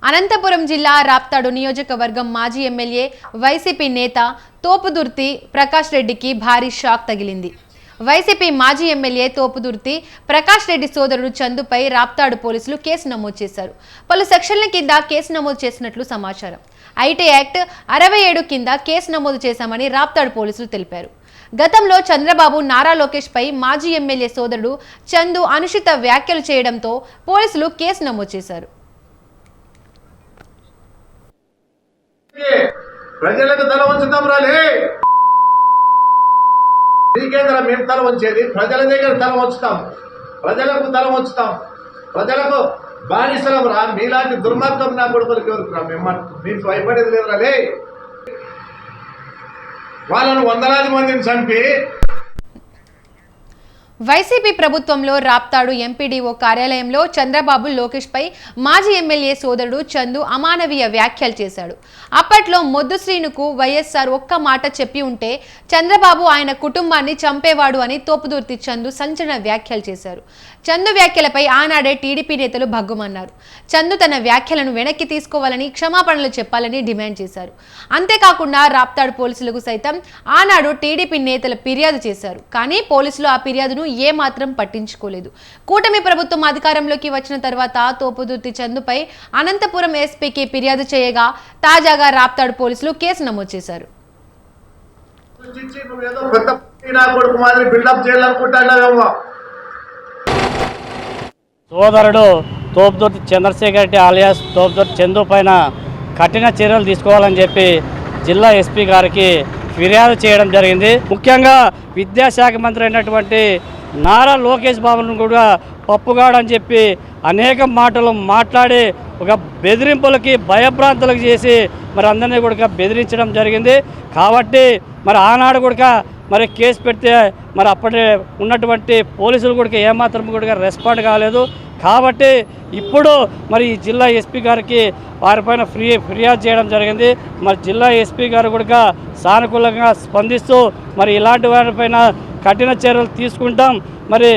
అనంతపురం జిల్లా రాప్తాడు నియోజకవర్గం మాజీ ఎమ్మెల్యే వైసీపీ నేత తోపుదుర్తి ప్రకాష్ రెడ్డికి భారీ షాక్ తగిలింది. వైసీపీ మాజీ ఎమ్మెల్యే తోపుదుర్తి ప్రకాష్ రెడ్డి సోదరుడు చందుపై రాప్తాడు పోలీసులు కేసు నమోదు చేశారు. పలు సెక్షన్ల కింద కేసు నమోదు చేసినట్లు సమాచారం. ఐటీ యాక్ట్ 67 కింద కేసు నమోదు చేశామని రాప్తాడు పోలీసులు తెలిపారు. గతంలో చంద్రబాబు నారా లోకేష్ పై మాజీ ఎమ్మెల్యే సోదరుడు చందు అనుచిత వ్యాఖ్యలు చేయడంతో పోలీసులు కేసు నమోదు చేశారు. ప్రజలకు తల వంచుతాం రాలే, నీకేంద్ర మేము తల వంచేది? ప్రజల దగ్గర తల వంచుతాం, ప్రజలకు తల వంచుతాం, ప్రజలకు బానిసలం రా. మీలాంటి దుర్మార్గం నా కొడుకులకి ఎవరుకురా? మేము భయపడేది లేదు రాలే. వాళ్ళను వందలాది మందిని చంపి వైసీపీ ప్రభుత్వంలో రాప్తాడు ఎంపీడీఓ కార్యాలయంలో చంద్రబాబు లోకేష్ పై మాజీ ఎమ్మెల్యే సోదరుడు చందు అమానవీయ వ్యాఖ్యలు చేశాడు. అప్పట్లో మొద్దు శ్రీనుకు వైఎస్ఆర్ ఒక్క మాట చెప్పి ఉంటే చంద్రబాబు ఆయన కుటుంబాన్ని చంపేవాడు అని తోపుదుర్తి చందు సంచలన వ్యాఖ్యలు చేశారు. చందు వ్యాఖ్యలపై ఆనాడే టీడీపీ నేతలు భగ్గుమన్నారు. చందు తన వ్యాఖ్యలను వెనక్కి తీసుకోవాలని, క్షమాపణలు చెప్పాలని డిమాండ్ చేశారు. అంతేకాకుండా రాప్తాడు పోలీసులకు సైతం ఆనాడు టీడీపీ నేతలు ఫిర్యాదు చేశారు. కానీ పోలీసులు ఆ ఫిర్యాదును ఏమాత్రం పట్టించుకోలేదు. కూటమి ప్రభుత్వం అధికారంలోకి వచ్చిన తర్వాత తోపుదుర్తి చందుపై అనంతపురం ఎస్పీకి ఫిర్యాదు చేయగా తాజాగా రాప్తాడు పోలీసులు కేసు నమోదు చేశారు. సోదరుడు తోపుదుర్తి చంద్రశేఖర్ రెడ్డి ఆలియాస్ తోపుదుర్తి చందు పైన కఠిన చర్యలు తీసుకోవాలని చెప్పి జిల్లా ఎస్పీ గారికి ఫిర్యాదు చేయడం జరిగింది. ముఖ్యంగా విద్యాశాఖ మంత్రి అయినటువంటి నారా లోకేష్ బాబును కూడా పప్పుగాడని చెప్పి అనేక మాటలు మాట్లాడి ఒక బెదిరింపులకి భయభ్రాంతులకు చేసి మరి అందరినీ కూడా బెదిరించడం జరిగింది. కాబట్టి మరి ఆనాడు కూడా మరి కేసు పెడితే మరి అప్పటి ఉన్నటువంటి పోలీసులు కూడా ఏమాత్రం కూడా రెస్పాండ్ కాలేదు. కాబట్టి ఇప్పుడు మరి ఈ జిల్లా ఎస్పీ గారికి వారిపైన ఫిర్యాదు చేయడం జరిగింది. మరి జిల్లా ఎస్పీ గారు కూడా సానుకూలంగా స్పందిస్తూ మరి ఇలాంటి వారిపైన కఠిన చర్యలు తీసుకుంటాం, మరి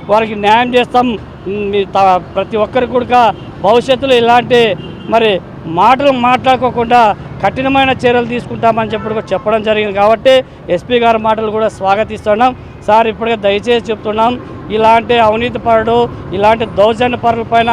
వారికి న్యాయం చేస్తాం, ప్రతి ఒక్కరికి కూడా భవిష్యత్తులో ఇలాంటి మరి మాటలు మాట్లాడుకోకుండా కఠినమైన చర్యలు తీసుకుంటామని చెప్పడం జరిగింది. కాబట్టి ఎస్పీ గారి మాటలు కూడా స్వాగతిస్తున్నాం. సార్ ఇప్పటికే దయచేసి చెప్తున్నాం, ఇలాంటి అవినీతి పరుడు, ఇలాంటి దౌర్జన్య పరుల పైన